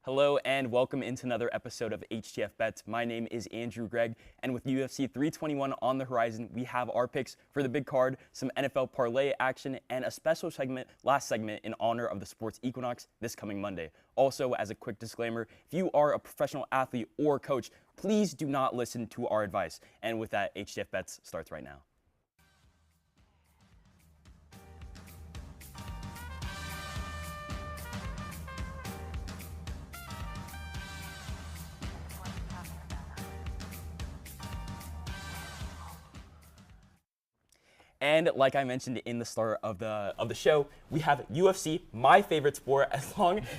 Hello and welcome into another episode of HTF Bets. My name is Andrew Gregg, and with UFC 321 on the horizon, we have our picks for the big card, some NFL parlay action, and a special segment, last segment, in honor of the sports equinox this coming Monday. Also, as a quick disclaimer, if you are a professional athlete or coach, please do not listen to our advice. And with that, HTF Bets starts right now. And like I mentioned in the start of the show, we have UFC, my favorite sport,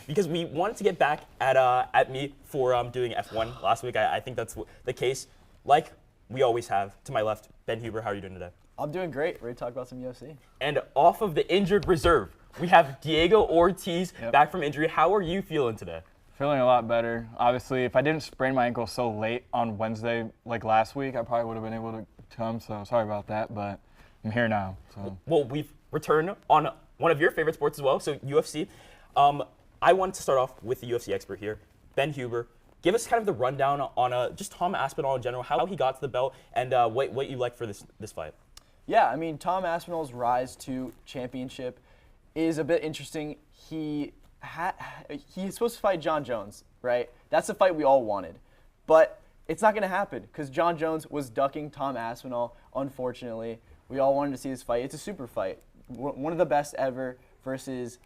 because we wanted to get back at me for doing F1 last week. I think that's the case. Like we always have. To my left, Ben Huber. How are you doing today? I'm doing great. Ready to talk about some UFC. And off of the injured reserve, we have Diego Ortiz back from injury. How are you feeling today? Feeling a lot better. Obviously, if I didn't sprain my ankle so late on Wednesday like last week, I probably would have been able to come. So sorry about that, but I'm here now. So. Well, we've returned on one of your favorite sports as well, so UFC. I wanted to start off with the UFC expert here, Ben Huber. Give us kind of the rundown on just Tom Aspinall in general, how he got to the belt, and what you like for this fight. Yeah, I mean, Tom Aspinall's rise to championship is a bit interesting. He's supposed to fight John Jones, right? That's the fight we all wanted. But it's not going to happen because John Jones was ducking Tom Aspinall, unfortunately. We all wanted to see this fight. It's a super fight. One of the best ever versus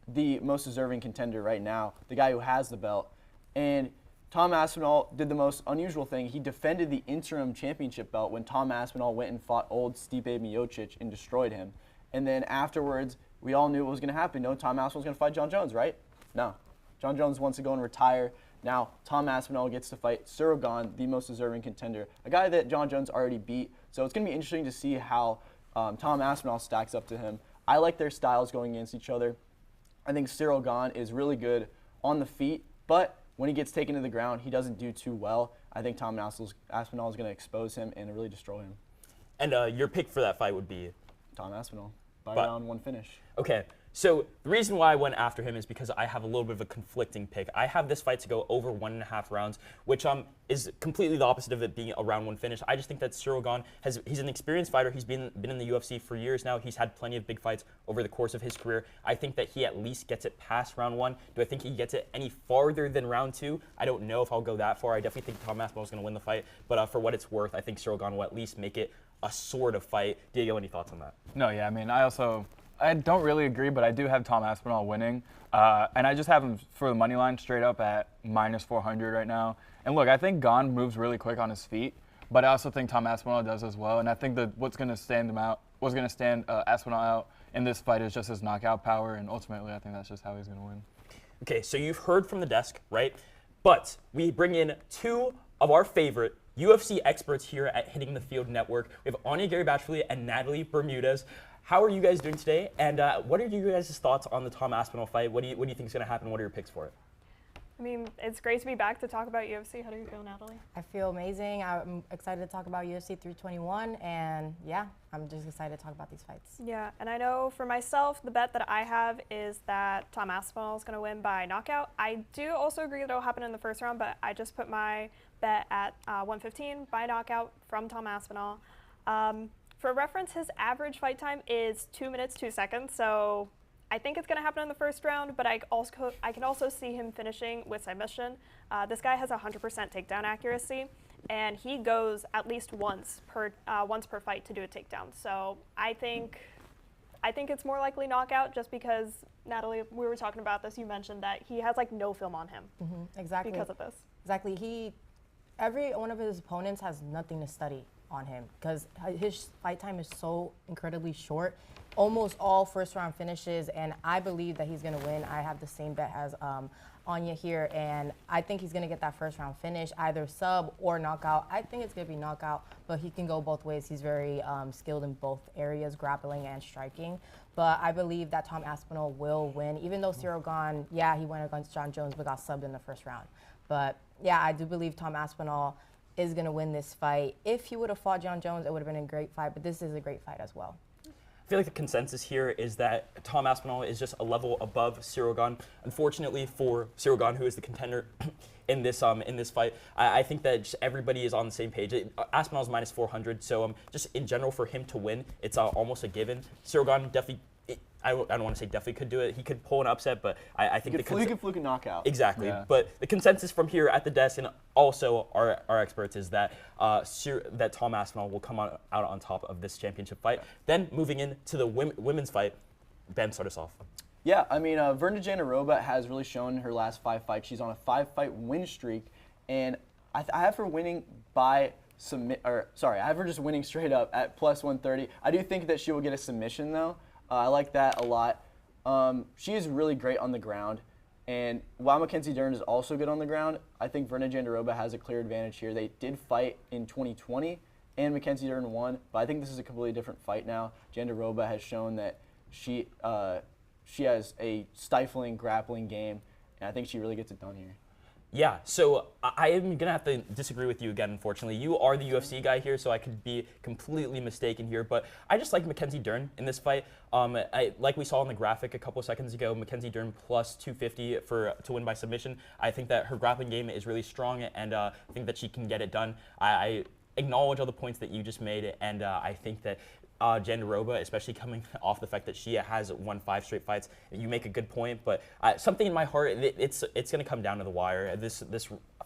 the most deserving contender right now, the guy who has the belt. And Tom Aspinall did the most unusual thing. He defended the interim championship belt when Tom Aspinall went and fought old Stipe Miocic and destroyed him. And then afterwards, we all knew what was going to happen. No, Tom Aspinall was going to fight John Jones, right? No. John Jones wants to go and retire. Now, Tom Aspinall gets to fight Ciryl Gane, the most deserving contender, a guy that John Jones already beat. So it's going to be interesting to see how Tom Aspinall stacks up to him. I like their styles going against each other. I think Ciryl Gane is really good on the feet, but when he gets taken to the ground, he doesn't do too well. I think Tom Aspinall is going to expose him and really destroy him. And your pick for that fight would be? Tom Aspinall, by round one finish. Okay. So the reason why I went after him is because I have a little bit of a conflicting pick. I have this fight to go over 1.5 rounds, which is completely the opposite of it being a round one finish. I just think that Ciryl Gane he's an experienced fighter. He's been in the UFC for years now. He's had plenty of big fights over the course of his career. I think that he at least gets it past round one. Do I think he gets it any farther than round two? I don't know if I'll go that far. I definitely think Tom Aspinall is going to win the fight, but for what it's worth, I think Ciryl Gane will at least make it a sort of fight. Diego, any thoughts on that? No, yeah, I mean, I don't really agree, but I do have Tom Aspinall winning. And I just have him for the money line straight up at minus 400 right now. And look, I think Gane moves really quick on his feet, but I also think Tom Aspinall does as well. And I think that what's going to stand Aspinall out in this fight is just his knockout power. And ultimately, I think that's just how he's going to win. Okay, so you've heard from the desk, right? But we bring in two of our favorite UFC experts here at Hitting the Field Network. We have Anya Gary Batchley and Natalie Bermudez. How are you guys doing today? And what are you guys' thoughts on the Tom Aspinall fight? What do you think is going to happen? What are your picks for it? I mean, it's great to be back to talk about UFC. How do you feel, Natalie? I feel amazing. I'm excited to talk about UFC 321, and yeah, I'm just excited to talk about these fights. Yeah, and I know for myself, the bet that I have is that Tom Aspinall is going to win by knockout. I do also agree that it will happen in the first round, but I just put my bet at 115 by knockout from Tom Aspinall. For reference, his average fight time is 2 minutes, 2 seconds, so I think it's going to happen in the first round, but I can also see him finishing with submission. This guy has 100% takedown accuracy, and he goes at least once per fight to do a takedown. So I think it's more likely knockout, just because, Natalie, we were talking about this. You mentioned that he has like no film on him. Exactly. Because of this. Exactly. Every one of his opponents has nothing to study on him because his fight time is so incredibly short. Almost all first round finishes, and I believe that he's going to win. I have the same bet as Anya here, and I think he's going to get that first round finish, either sub or knockout. I think it's going to be knockout, but he can go both ways. He's very skilled in both areas, grappling and striking. But I believe that Tom Aspinall will win, even though Ciryl Gane, yeah, he went against John Jones but got subbed in the first round. But yeah, I do believe Tom Aspinall is going to win this fight. If he would have fought John Jones, it would have been a great fight, but this is a great fight as well. feel like the consensus here is that Tom Aspinall is just a level above Cyril Gane. Unfortunately for Cyril Gane, who is the contender in this fight, I think that just everybody is on the same page. Aspinall's minus 400, so just in general for him to win, it's almost a given. Cyril Gane definitely. I don't want to say definitely could do it. He could pull an upset, but I think he could fluke a knockout. Exactly. Yeah. But the consensus from here at the desk and also our experts is that that Tom Aspinall will come out on top of this championship fight. Yeah. Then moving into the women's fight, Ben, start us off. Yeah, I mean, Virna Jandiroba has really shown her last 5 fights. She's on a 5-fight win streak, and I have her winning by submit. Or sorry, I have her just winning straight up at plus 130. I do think that she will get a submission though. I like that a lot. She is really great on the ground, and while Mackenzie Dern is also good on the ground, I think Virna Jandiroba has a clear advantage here. They did fight in 2020, and Mackenzie Dern won, but I think this is a completely different fight now. Jandiroba has shown that she has a stifling grappling game, and I think she really gets it done here. Yeah, so I am going to have to disagree with you again, unfortunately. You are the UFC guy here, so I could be completely mistaken here, but I just like Mackenzie Dern in this fight. Like we saw in the graphic a couple seconds ago, Mackenzie Dern plus 250 to win by submission. I think that her grappling game is really strong, and I think that she can get it done. I acknowledge all the points that you just made, and I think that Jandiroba, especially coming off the fact that she has won 5 straight fights, you make a good point. But something in my heart, it's going to come down to the wire. This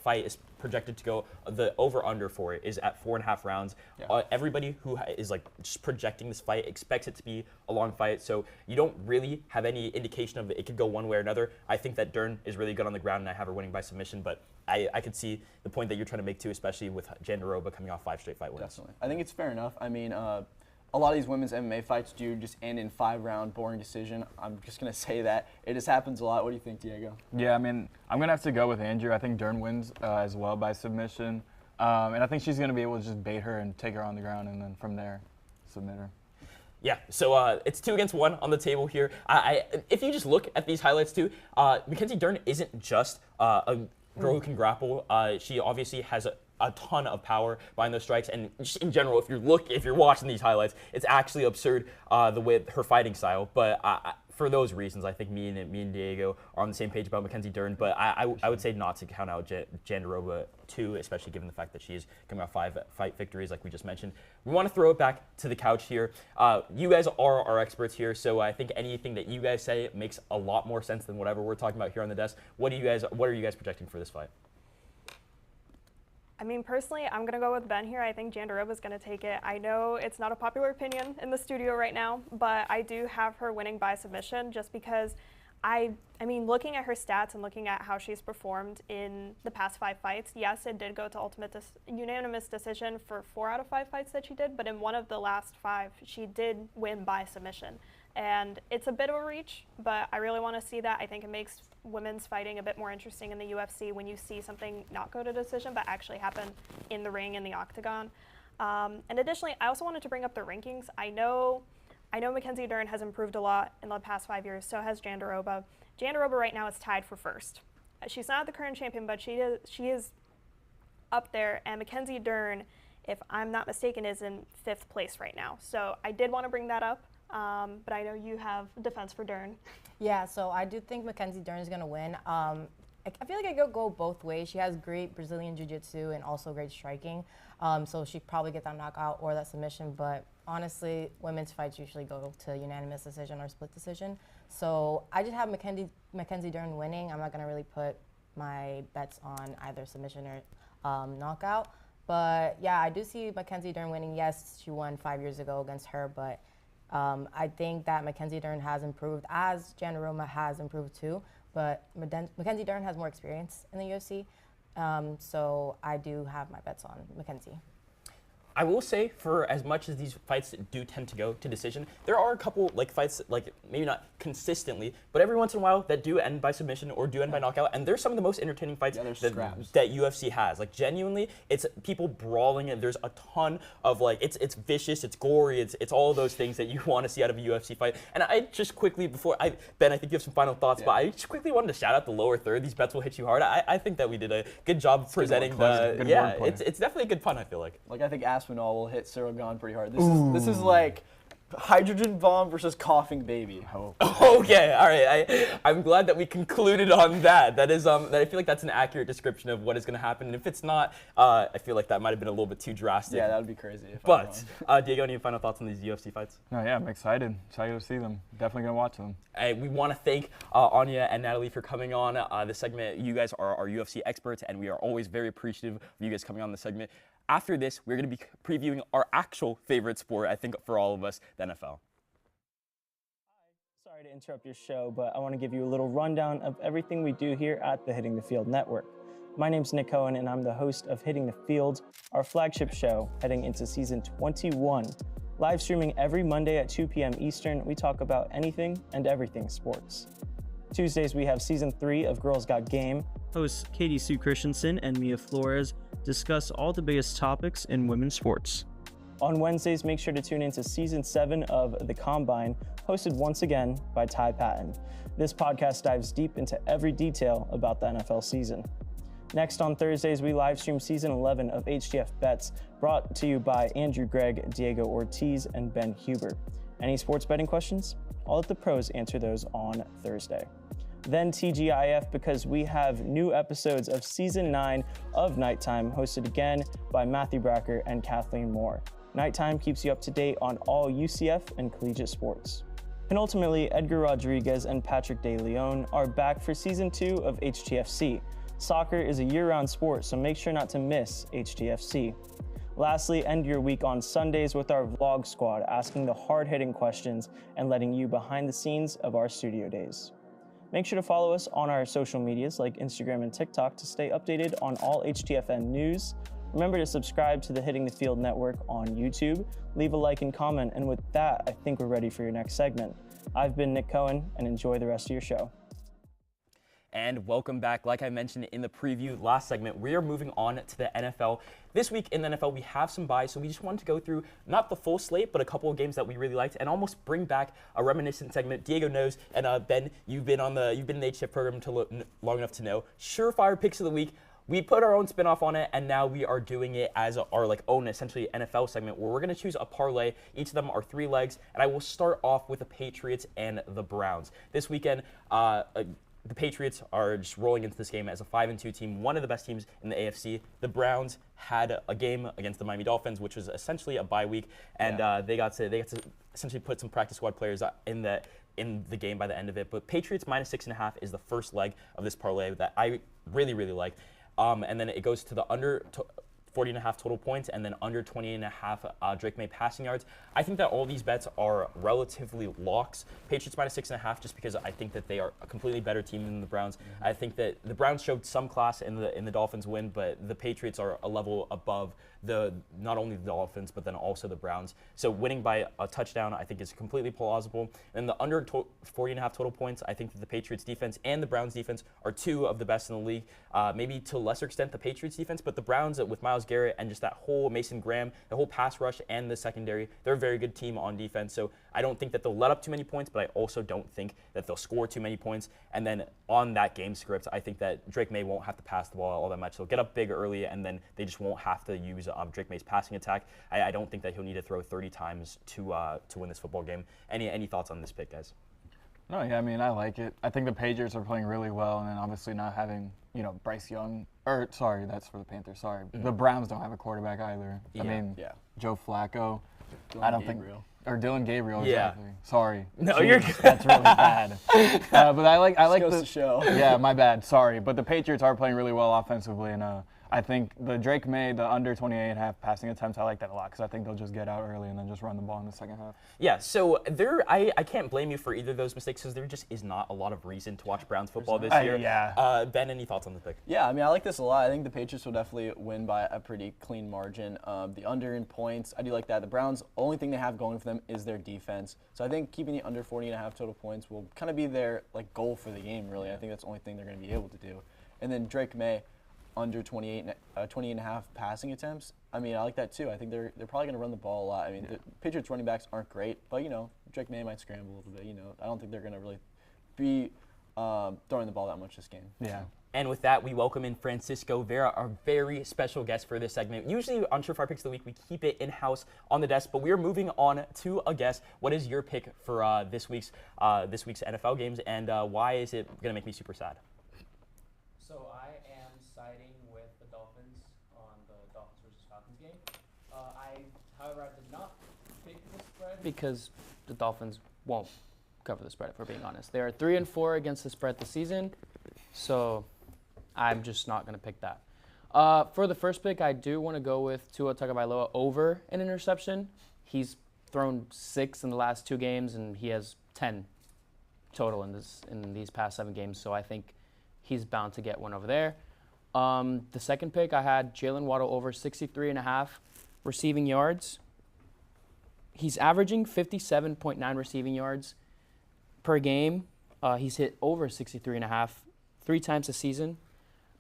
fight is projected to go. The over/under for it is at 4.5 rounds. Yeah. Everybody who is like just projecting this fight expects it to be a long fight, so you don't really have any indication of it could go one way or another. I think that Dern is really good on the ground, and I have her winning by submission. But I could see the point that you're trying to make too, especially with Jandiroba coming off 5 straight fight wins. Definitely, I think it's fair enough. I mean. A lot of these women's MMA fights do just end in 5-round boring decision. I'm just going to say that. It just happens a lot. What do you think, Diego? Yeah, I mean, I'm going to have to go with Andrew. I think Dern wins as well by submission. And I think she's going to be able to just bait her and take her on the ground and then from there submit her. Yeah, so it's 2 against 1 on the table here. If you just look at these highlights too, Mackenzie Dern isn't just a girl who can grapple. She obviously has a ton of power behind those strikes, and just in general, if you're watching these highlights, it's actually absurd the way her fighting style. But for those reasons, I think me and Diego are on the same page about Mackenzie Dern. But I would say not to count out Jandiroba too, especially given the fact that she is coming off 5 fight victories, like we just mentioned. We want to throw it back to the couch here. You guys are our experts here, so I think anything that you guys say makes a lot more sense than whatever we're talking about here on the desk. What are you guys projecting for this fight? I mean, personally, I'm going to go with Ben here. I think Jandiroba is going to take it. I know it's not a popular opinion in the studio right now, but I do have her winning by submission just because I mean, looking at her stats and looking at how she's performed in the past 5 fights, yes, it did go to unanimous decision for 4 out of 5 fights that she did, but in one of the last 5, she did win by submission. And it's a bit of a reach, but I really want to see that. I think it makes women's fighting a bit more interesting in the UFC when you see something not go to decision, but actually happen in the ring, in the octagon. And additionally, I also wanted to bring up the rankings. I know Mackenzie Dern has improved a lot in the past 5 years, so has Jandiroba. Jandiroba right now is tied for first. She's not the current champion, but she is up there, and Mackenzie Dern, if I'm not mistaken, is in 5th place right now. So I did want to bring that up. But I know you have defense for Dern. Yeah, so I do think Mackenzie Dern is going to win. I feel like I could go both ways. She has great Brazilian jiu-jitsu and also great striking. So she probably get that knockout or that submission. But honestly, women's fights usually go to unanimous decision or split decision. So I just have Mackenzie Dern winning. I'm not going to really put my bets on either submission or knockout. But yeah, I do see Mackenzie Dern winning. Yes, she won 5 years ago against her, but I think that Mackenzie Dern has improved, as Jandiroba has improved too, but Mackenzie Dern has more experience in the UFC, so I do have my bets on Mackenzie. I will say, for as much as these fights do tend to go to decision, there are a couple fights, maybe not consistently, but every once in a while that do end by submission or do end by knockout. And they're some of the most entertaining fights that UFC has. Genuinely, it's people brawling, and there's a ton of it's vicious, it's gory, it's all of those things that you want to see out of a UFC fight. And I just quickly, Ben, I think you have some final thoughts, but I just quickly wanted to shout out the lower third. These bets will hit you hard. I think that we did a good job presenting it's definitely a good pun, I feel like. I think Aspinall will hit Cyril Gane pretty hard. This is like Hydrogen bomb versus coughing baby. Okay, all right. I'm glad that we concluded on that. That is, that I feel like that's an accurate description of what is going to happen. And if it's not, I feel like that might have been a little bit too drastic. Yeah, that would be crazy. If I'm But wrong. Diego, any final thoughts on these UFC fights? No, yeah, I'm excited. Excited to see them. Definitely gonna watch them. We want to thank Anya and Natalie for coming on this segment. You guys are our UFC experts, and we are always very appreciative of you guys coming on the segment. After this, we're going to be previewing our actual favorite sport, I think, for all of us, the NFL. Sorry to interrupt your show, but I want to give you a little rundown of everything we do here at the Hitting the Field Network. My name's Nick Cohen, and I'm the host of Hitting the Field, our flagship show heading into season 21. Live streaming every Monday at 2 p.m. Eastern, we talk about anything and everything sports. Tuesdays, we have season 3 of Girls Got Game. Hosts Katie Sue Christensen and Mia Flores discuss all the biggest topics in women's sports. On Wednesdays, make sure to tune into season 7 of The Combine, hosted once again by Ty Patton. This podcast dives deep into every detail about the NFL season. Next on Thursdays, we live stream season 11 of HTF Bets, brought to you by Andrew Gregg, Diego Ortiz, and Ben Huber. Any sports betting questions? I'll let the pros answer those on Thursday. Then TGIF, because we have new episodes of season 9 of Nighttime, hosted again by Matthew Bracker and Kathleen Moore. Nighttime keeps you up to date on all UCF and collegiate sports. Penultimately, Edgar Rodriguez and Patrick De Leon are back for season 2 of HTFC. Soccer is a year-round sport, so make sure not to miss HTFC. Lastly, end your week on Sundays with our vlog squad, asking the hard-hitting questions and letting you behind the scenes of our studio days. Make sure to follow us on our social medias like Instagram and TikTok to stay updated on all HTFN news. Remember to subscribe to the Hitting the Field Network on YouTube, leave a like and comment, and with that, I think we're ready for your next segment. I've been Nick Cohen, and enjoy the rest of your show. And welcome back. Like I mentioned in the preview last segment, we are moving on to the NFL. This week in the NFL, we have some buys, so we just wanted to go through not the full slate, but a couple of games that we really liked, and almost bring back a reminiscent segment. Diego knows, and Ben, you've been in the HTF program long enough to know. Surefire picks of the week. We put our own spin-off on it, and now we are doing it as our own, essentially, NFL segment, where we're going to choose a parlay. Each of them are 3 legs, and I will start off with the Patriots and the Browns. This weekend, the Patriots are just rolling into this game as a 5-2 team, one of the best teams in the AFC. The Browns had a game against the Miami Dolphins, which was essentially a bye week, and they got to essentially put some practice squad players in the game by the end of it. But Patriots minus 6.5 is the first leg of this parlay that I really, really like. And then it goes to the under 40.5 total points, and then under 20.5 Drake May passing yards. I think that all these bets are relatively locks. Patriots minus 6.5, just because I think that they are a completely better team than the Browns. I think that the Browns showed some class in the Dolphins win, but the Patriots are a level above not only the Dolphins, but then also the Browns. So winning by a touchdown, I think, is completely plausible. And the under 40.5 total points, I think that the Patriots defense and the Browns defense are 2 of the best in the league. Maybe to a lesser extent the Patriots defense, but the Browns with Myles Garrett and just that whole Mason Graham, the whole pass rush and the secondary, they're a very good team on defense. So I don't think that they'll let up too many points, but I also don't think that they'll score too many points. And then on that game script, I think that Drake May won't have to pass the ball all that much. They'll get up big early, and then they just won't have to use Drake May's passing attack. I don't think that he'll need to throw 30 times to win this football game. Any thoughts on this pick, guys? No, yeah, I mean, I like it. I think the Patriots are playing really well, and then obviously not having, Bryce Young. Sorry, that's for the Panthers. Sorry. The Browns don't have a quarterback either. I mean, Joe Flacco. I don't think. Or Dylan Gabriel, exactly. Sorry. No, you're good. That's really bad. But I like goes to show. Yeah, my bad. Sorry. But the Patriots are playing really well offensively, and I think the Drake May, the under 28.5 passing attempts, I like that a lot because I think they'll just get out early and then just run the ball in the second half. Yeah, so I can't blame you for either of those mistakes because there just is not a lot of reason to watch Browns football this year. Yeah. Ben, any thoughts on the pick? Yeah, I mean, I like this a lot. I think the Patriots will definitely win by a pretty clean margin. The under in points, I do like that. The Browns, only thing they have going for them is their defense. So I think keeping the under 40.5 total points will kind of be their goal for the game, really. I think that's the only thing they're going to be able to do. And then Drake May, under 28.5 passing attempts. I mean, I like that too. I think they're probably going to run the ball a lot. I mean, the Patriots running backs aren't great, but Drake May might scramble a little bit. I don't think they're going to really be throwing the ball that much this game. Yeah. And with that, we welcome in Francisco Vera, our very special guest for this segment. Usually on Surefire Picks of the Week, we keep it in-house on the desk, but we are moving on to a guest. What is your pick for this week's NFL games, and why is it going to make me super sad? So I am siding with the Dolphins on the Dolphins versus Falcons game. However, I did not pick the spread because the Dolphins won't cover the spread, if we're being honest. They are 3-4 against the spread this season, so I'm just not going to pick that. For the first pick, I do want to go with Tua Tagovailoa over an interception. He's thrown 6 in the last 2 games, and he has 10 total in these past 7 games, so I think he's bound to get one over there. The second pick, I had Jalen Waddle over 63.5 receiving yards. He's averaging 57.9 receiving yards per game. He's hit over 63.5 3 times this season.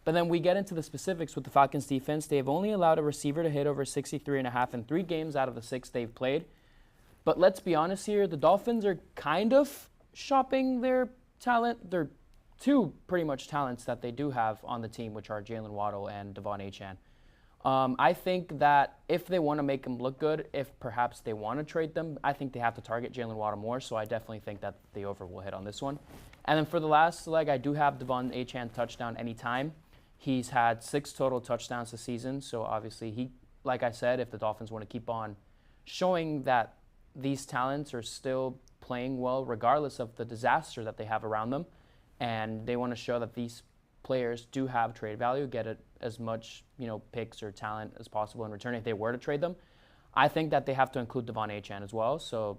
But then we get into the specifics with the Falcons defense. They've only allowed a receiver to hit over 63.5 in 3 games out of the 6 they've played. But let's be honest here, the Dolphins are kind of shopping their talent. They're 2 pretty much talents that they do have on the team, which are Jalen Waddle and Devon Achane. I think that if they want to make them look good, if perhaps they want to trade them, I think they have to target Jalen Waddle more, so I definitely think that the over will hit on this one. And then for the last leg, I do have Devon Achane touchdown anytime. He's had 6 total touchdowns this season, so obviously like I said, if the Dolphins want to keep on showing that these talents are still playing well regardless of the disaster that they have around them, and they want to show that these players do have trade value, get it as much picks or talent as possible in return if they were to trade them, I think that they have to include Devon Achane as well, so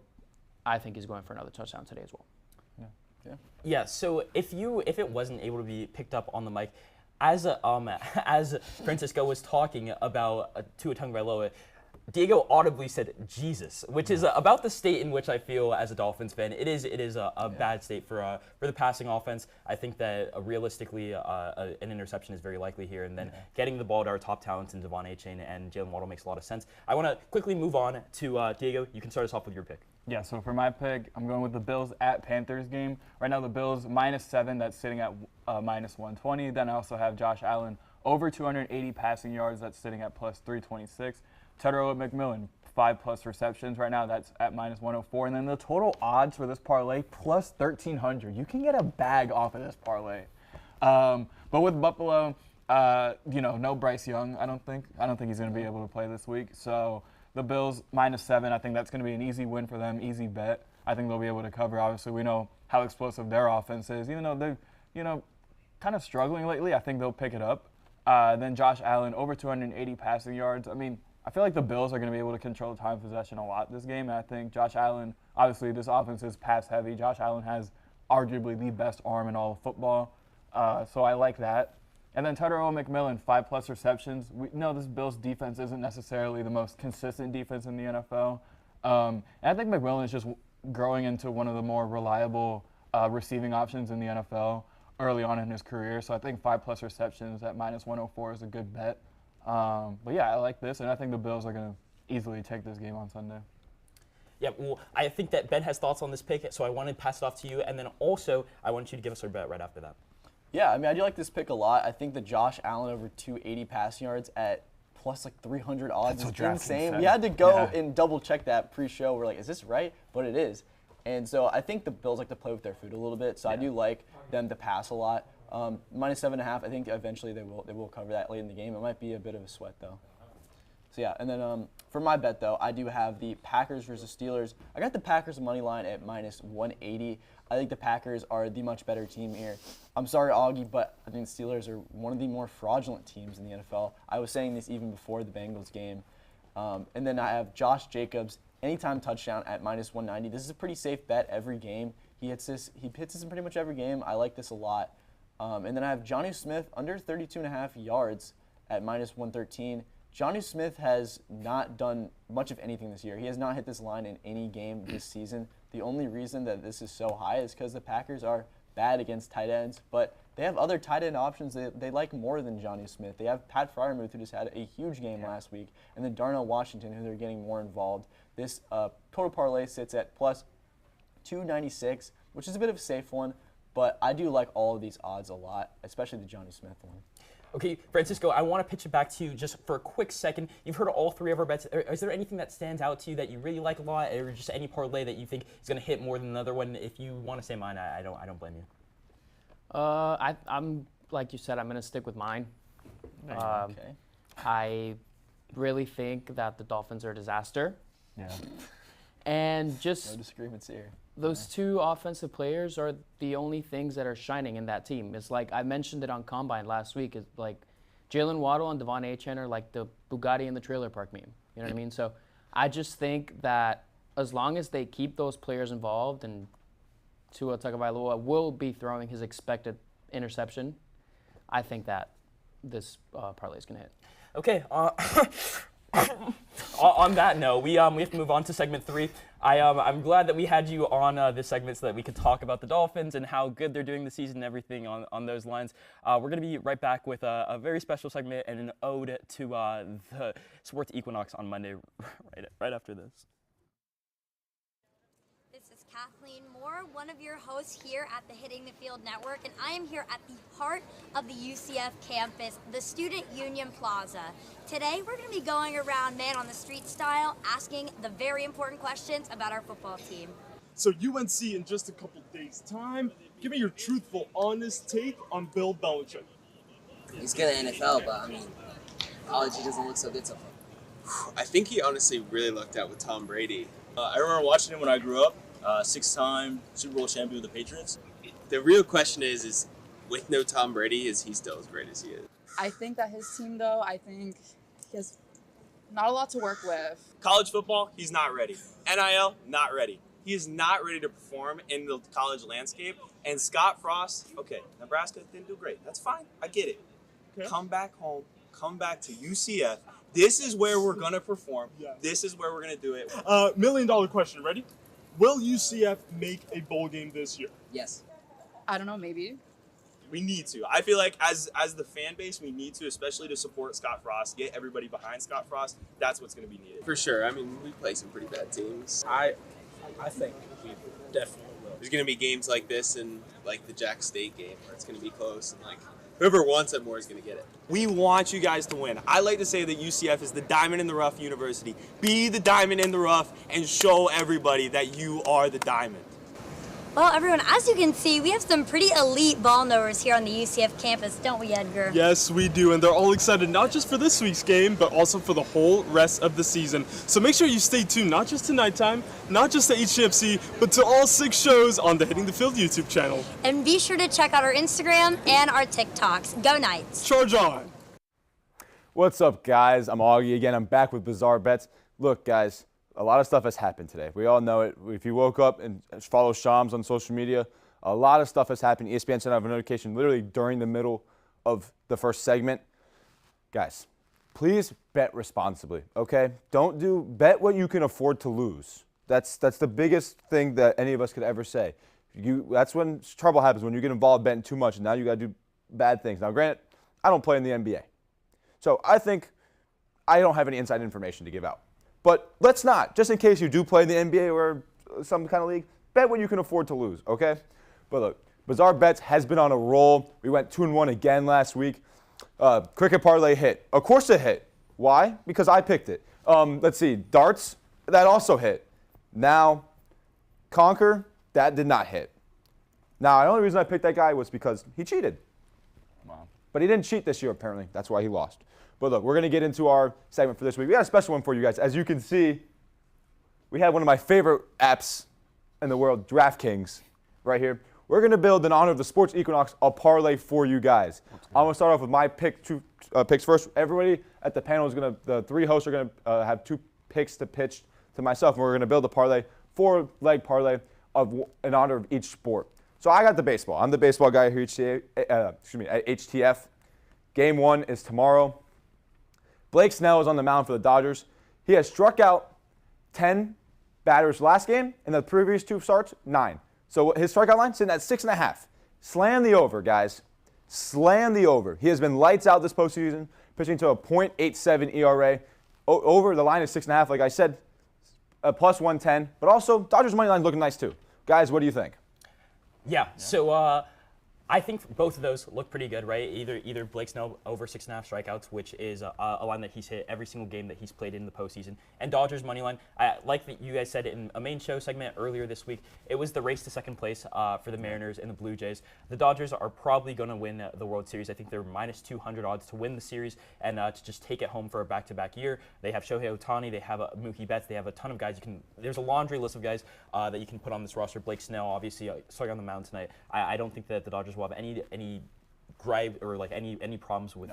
I think he's going for another touchdown today as well. Yeah, so if it wasn't able to be picked up on the mic, as Francisco was talking about Tua Tagovailoa, Diego audibly said "Jesus," which is about the state in which I feel as a Dolphins fan. It is a bad state for the passing offense. I think that realistically an interception is very likely here, and then getting the ball to our top talents in Devon Achane and Jalen Waddle makes a lot of sense. I want to quickly move on to Diego. You can start us off with your pick. Yeah, so for my pick, I'm going with the Bills at Panthers game. Right now, the Bills -7, that's sitting at -120. Then I also have Josh Allen over 280 passing yards, that's sitting at +326. Tedroa McMillan, 5+ receptions right now, that's at -104. And then the total odds for this parlay, +1,300. You can get a bag off of this parlay. But with Buffalo, no Bryce Young, I don't think he's going to be able to play this week. So the Bills -7, I think that's going to be an easy win for them, easy bet. I think they'll be able to cover. Obviously, we know how explosive their offense is. Even though they're, kind of struggling lately, I think they'll pick it up. Then Josh Allen, over 280 passing yards. I mean, I feel like the Bills are going to be able to control time of possession a lot this game. And I think Josh Allen, obviously this offense is pass heavy. Josh Allen has arguably the best arm in all of football. So I like that. And then Tedroa McMillan, 5+ receptions. We know this Bills defense isn't necessarily the most consistent defense in the NFL. And I think McMillan is just growing into one of the more reliable receiving options in the NFL early on in his career. So I think 5+ receptions at -104 is a good bet. But yeah, I like this, and I think the Bills are going to easily take this game on Sunday. Yeah, well, I think that Ben has thoughts on this pick, so I want to pass it off to you, and then also I want you to give us our bet right after that. Yeah, I mean, I do like this pick a lot. I think the Josh Allen over 280 passing yards at +300 odds is insane. We had to go and double check that pre-show. We're like, is this right? But it is. And so I think the Bills like to play with their food a little bit. So I do like them to pass a lot. -7.5. I think eventually they will cover that late in the game. It might be a bit of a sweat though. So yeah, and then for my bet though, I do have the Packers versus Steelers. I got the Packers money line at -180. I think the Packers are the much better team here. I'm sorry, Augie, but I think the Steelers are one of the more fraudulent teams in the NFL. I was saying this even before the Bengals game. And then I have Josh Jacobs, anytime touchdown at -190. This is a pretty safe bet every game. He hits this in pretty much every game. I like this a lot. And then I have Jonnu Smith under 32.5 yards at -113. Jonnu Smith has not done much of anything this year. He has not hit this line in any game this season. The only reason that this is so high is because the Packers are bad against tight ends, but they have other tight end options they like more than Jonnu Smith. They have Pat Freiermuth, who just had a huge game last week, and then Darnell Washington, who they're getting more involved. This total parlay sits at +296, which is a bit of a safe one, But I do like all of these odds a lot, especially the Johnny Smith one. Okay, Francisco, I want to pitch it back to you just for a quick second. You've heard all three of our bets. Is there anything that stands out to you that you really like a lot, or just any parlay that you think is going to hit more than another one? If you want to say mine, I don't blame you. I'm like you said, I'm going to stick with mine. Okay. I really think that the Dolphins are a disaster. Yeah. And just No disagreements here. those two offensive players are the only things that are shining in that team. It's like I mentioned it on Combine last week. It's like Jalen Waddle and Devon Achane are like the Bugatti in the trailer park meme. You know what I mean? So I just think that as long as they keep those players involved, and Tua Tagovailoa will be throwing his expected interception, I think that this parlay is going to hit. Okay. On that note, we have to move on to segment 3. I'm glad that we had you on this segment so that we could talk about the Dolphins and how good they're doing this season and everything on those lines. We're going to be right back with a very special segment and an ode to the sports equinox on Monday right after this. This is Kathleen Moore, one of your hosts here at the Hitting the Field Network, and I am here at the heart of the UCF campus, the Student Union Plaza. Today, we're going to be going around man on the street style, asking the very important questions about our football team. So UNC in just a couple days' time, give me your truthful, honest take on Bill Belichick. He's good at NFL, but I mean, college he doesn't look so good so far. I think he honestly really lucked out with Tom Brady. I remember watching him when I grew up. 6-time Super Bowl champion with the Patriots. The real question is with no Tom Brady, is he still as great as he is? I think that his team, though, he has not a lot to work with. College football, he's not ready. NIL, not ready. He is not ready to perform in the college landscape. And Scott Frost, okay, Nebraska didn't do great. That's fine. I get it. Okay. Come back home. Come back to UCF. This is where we're going to perform. Yeah. This is where we're going to do it. $1 million question, ready? Will UCF make a bowl game this year? Yes. I don't know, maybe. We need to. I feel like as the fan base, we need to, especially to support Scott Frost, get everybody behind Scott Frost. That's what's going to be needed. For sure. I mean, we play some pretty bad teams. I think we definitely will. There's going to be games like this and like the Jack State game where it's going to be close and like whoever wants it more is going to get it. We want you guys to win. I like to say that UCF is the diamond in the rough university. Be the diamond in the rough and show everybody that you are the diamond. Well, everyone, as you can see, we have some pretty elite ball knowers here on the UCF campus, don't we, Edgar? Yes, we do, and they're all excited not just for this week's game, but also for the whole rest of the season. So make sure you stay tuned, not just to nighttime, not just to HTFC, but to all 6 shows on the Hitting the Field YouTube channel. And be sure to check out our Instagram and our TikToks. Go Knights! Charge on! What's up, guys? I'm Augie again. I'm back with Bizarre Bets. Look, guys, a lot of stuff has happened today. We all know it. If you woke up and follow Shams on social media, a lot of stuff has happened. ESPN sent out a notification literally during the middle of the first segment. Guys, please bet responsibly, okay? Bet what you can afford to lose. That's the biggest thing that any of us could ever say. That's when trouble happens, when you get involved betting too much, and now you got to do bad things. Now, granted, I don't play in the NBA. So I think I don't have any inside information to give out. But let's not, just in case you do play in the NBA or some kind of league, bet what you can afford to lose, okay? But look, Bizarre Bets has been on a roll. We went 2-1 again last week. Cricket parlay hit. Of course it hit. Why? Because I picked it. Let's see, darts, that also hit. Now, Conquer, that did not hit. Now, the only reason I picked that guy was because he cheated. Wow. But he didn't cheat this year, apparently. That's why he lost. But look, we're going to get into our segment for this week. We got a special one for you guys. As you can see, we have one of my favorite apps in the world, DraftKings, right here. We're going to build, in honor of the Sports Equinox, a parlay for you guys. I'm going to start off with my picks first. Everybody at the panel is going to, the 3 hosts are going to have 2 picks to pitch to myself, and we're going to build a parlay, 4-leg parlay in honor of each sport. So I got the baseball. I'm the baseball guy here at HTF. Game 1 is tomorrow. Blake Snell is on the mound for the Dodgers. He has struck out 10 batters last game, and the previous 2 starts, 9. So his strikeout line sitting at 6.5. Slam the over, guys. Slam the over. He has been lights out this postseason, pitching to a .87 ERA. Over, the line is 6.5, like I said, plus 110. But also, Dodgers money line looking nice too. Guys, what do you think? Yeah. So I think both of those look pretty good, right? Either Blake Snell over 6.5 strikeouts, which is a line that he's hit every single game that he's played in the postseason, and Dodgers money line. Like that you guys said in a main show segment earlier this week, it was the race to second place for the Mariners and the Blue Jays. The Dodgers are probably going to win the World Series. I think they're minus 200 odds to win the series and to just take it home for a back-to-back year. They have Shohei Ohtani, they have Mookie Betts, they have a ton of guys. There's a laundry list of guys that you can put on this roster. Blake Snell, obviously, starting on the mound tonight. I don't think that the Dodgers will have any gripe or like any problems with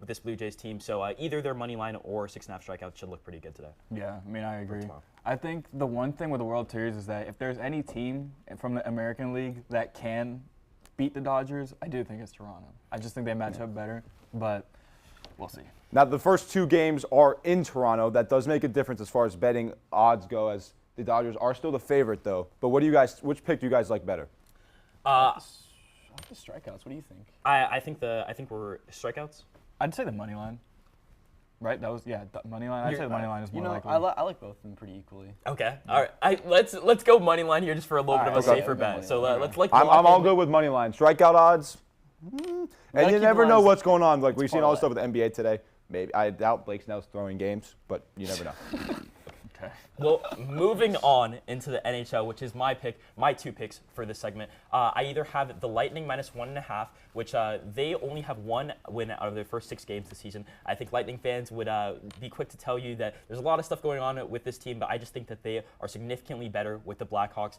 this Blue Jays team. So either their money line or 6.5 strikeouts should look pretty good today. Yeah, I mean, I agree. I think the one thing with the World Series is that if there's any team from the American League that can beat the Dodgers, I do think it's Toronto. I just think they match up better, but we'll see. Now, the first 2 games are in Toronto. That does make a difference as far as betting odds go, as the Dodgers are still the favorite, though. But which pick do you guys like better? The strikeouts. What do you think? I think we're strikeouts. I'd say the money line. Right? That was the money line. I'd say the money line is more likely. I like both of them pretty equally. Okay. All right. Let's go money line here just for a little bit of a safer bet. So let's I'm all good with money line. Strikeout odds. And you never know what's going on. Like we've seen all this stuff with the NBA today. Maybe I doubt Blake Snell's throwing games, but you never know. Okay. Well, moving on into the NHL, which is my 2 picks for this segment. I either have the Lightning minus 1.5, which they only have 1 win out of their first 6 games this season. I think Lightning fans would be quick to tell you that there's a lot of stuff going on with this team, but I just think that they are significantly better with the Blackhawks.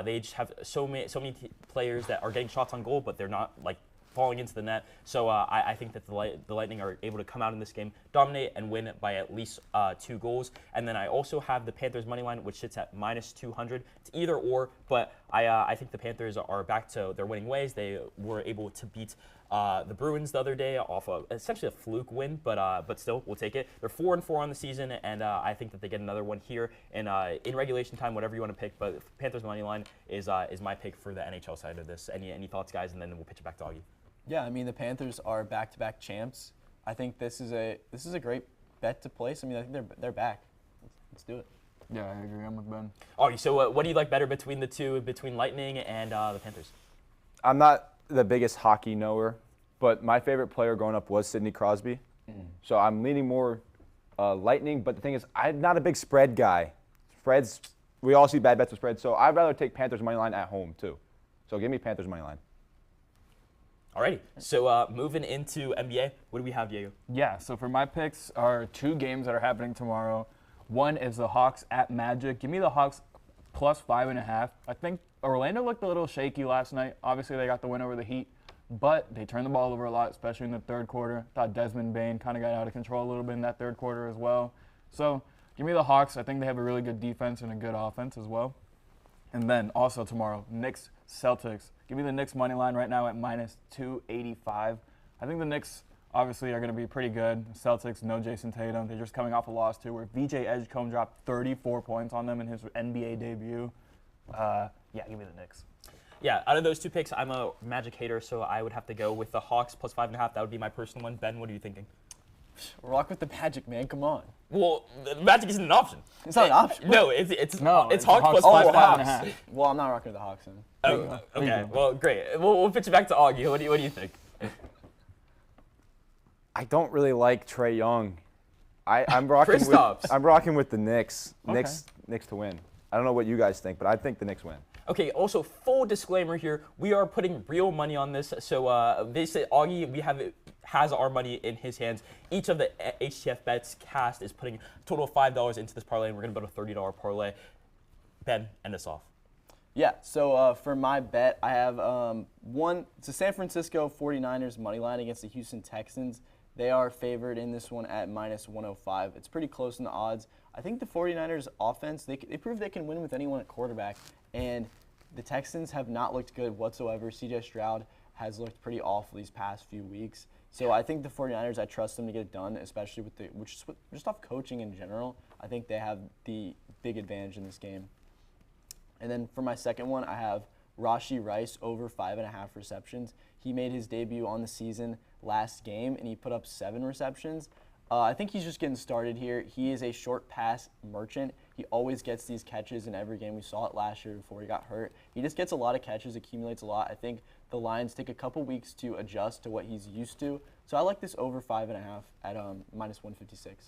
They just have so many players that are getting shots on goal, but they're not like falling into the net. So I think that the Lightning are able to come out in this game, dominate, and win by at least 2 goals. And then I also have the Panthers money line, which sits at minus 200. It's either or, but I think the Panthers are back to their winning ways. They were able to beat the Bruins the other day off of essentially a fluke win, but still, we'll take it. They're 4-4 on the season, and I think that they get another one here in regulation time, whatever you want to pick. But Panthers money line is my pick for the NHL side of this. Any thoughts, guys? And then we'll pitch it back to Augie. Yeah, I mean the Panthers are back-to-back champs. I think this is a great bet to place. I mean I think they're back. Let's do it. Yeah, I agree. I'm with Ben. Augie, so what do you like better between the two, between Lightning and the Panthers? I'm not the biggest hockey knower, but my favorite player growing up was Sidney Crosby. So I'm leaning more Lightning. But the thing is, I'm not a big spread guy. Spreads, we all see bad bets with spreads. So I'd rather take Panthers money line at home too. So give me Panthers money line. Alrighty, so moving into NBA, what do we have, Diego? Yeah, so for my picks are 2 games that are happening tomorrow. One is the Hawks at Magic. Give me the Hawks plus 5.5. I think Orlando looked a little shaky last night. Obviously, they got the win over the Heat, but they turned the ball over a lot, especially in the third quarter. Thought Desmond Bane kind of got out of control a little bit in that third quarter as well. So give me the Hawks. I think they have a really good defense and a good offense as well. And then also tomorrow, Knicks, Celtics. Give me the Knicks money line right now at minus 285. I think the Knicks obviously are going to be pretty good. Celtics, no Jason Tatum. They're just coming off a loss too, where VJ Edgecombe dropped 34 points on them in his NBA debut. Give me the Knicks. Yeah, out of those 2 picks, I'm a Magic hater, so I would have to go with the Hawks plus 5.5. That would be my personal one. Ben, what are you thinking? Rock with the Magic, man. Come on. Well, the Magic isn't an option. It's not an option. No, it's Hawks Hawks plus plus 5.5. Well, I'm not rocking with the Hawks then. Okay, well, great. We'll pitch it back to Augie. What do you think? I don't really like Trae Young. I'm rocking with the Knicks. Okay. Knicks to win. I don't know what you guys think, but I think the Knicks win. Okay, also, full disclaimer here, we are putting real money on this. So they say Augie, has our money in his hands. Each of the HTF bets cast is putting a total of $5 into this parlay, and we're going to bet a $30 parlay. Ben, end us off. Yeah, so for my bet, I have it's a San Francisco 49ers money line against the Houston Texans. They are favored in this one at minus 105. It's pretty close in the odds. I think the 49ers offense, they prove they can win with anyone at quarterback, and the Texans have not looked good whatsoever. C.J. Stroud has looked pretty awful these past few weeks. So I think the 49ers, I trust them to get it done, especially just off coaching in general. I think they have the big advantage in this game. And then for my second one, I have Rashee Rice over 5.5 receptions. He made his debut on the season last game, and he put up 7 receptions. I think he's just getting started here. He is a short pass merchant. He always gets these catches in every game. We saw it last year before he got hurt. He just gets a lot of catches, accumulates a lot. I think the Lions take a couple weeks to adjust to what he's used to. So I like this over 5.5 at minus 156.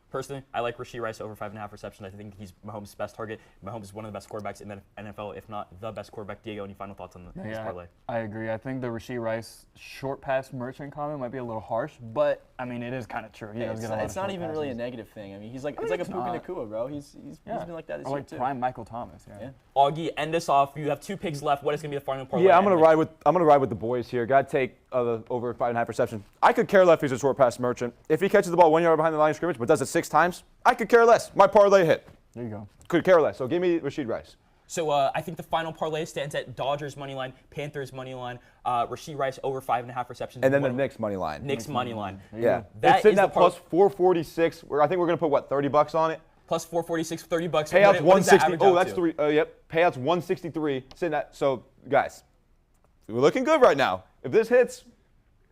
Personally, I like Rashee Rice over 5.5 receptions. I think he's Mahomes' best target. Mahomes is one of the best quarterbacks in the NFL, if not the best quarterback. Diego, any final thoughts on this parlay? I agree. I think the Rashee Rice short pass merchant comment might be a little harsh, but I mean it is kind of true. It's not even really a negative thing. I mean, it's like a Puka Nacua, bro. He's been like that this year too. Prime Michael Thomas. Yeah. Augie, end us off. You have 2 picks left. What is going to be the final parlay? Yeah, I'm gonna ride with the boys here. Got to take the over 5.5 reception. I could care less if he's a short pass merchant. If he catches the ball 1 yard behind the line of scrimmage, but does it 6 times, I could care less. My parlay hit. There you go. Could care less. So give me Rashee Rice. So I think the final parlay stands at Dodgers money line, Panthers money line, Rashee Rice over 5.5 receptions, and then the Knicks money line. Knicks money line. Yeah, that it's sitting is at plus 446. I think we're gonna put what, $30 on it. Plus 446, $30. Payouts 160. Oh, that's three. Yep. Payouts 163. Sitting at. So guys, we're looking good right now. If this hits,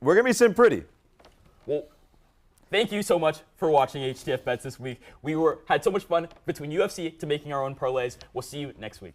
we're gonna be sitting pretty. Well, thank you so much for watching HTF Bets this week. We had so much fun between UFC to making our own parlays. We'll see you next week.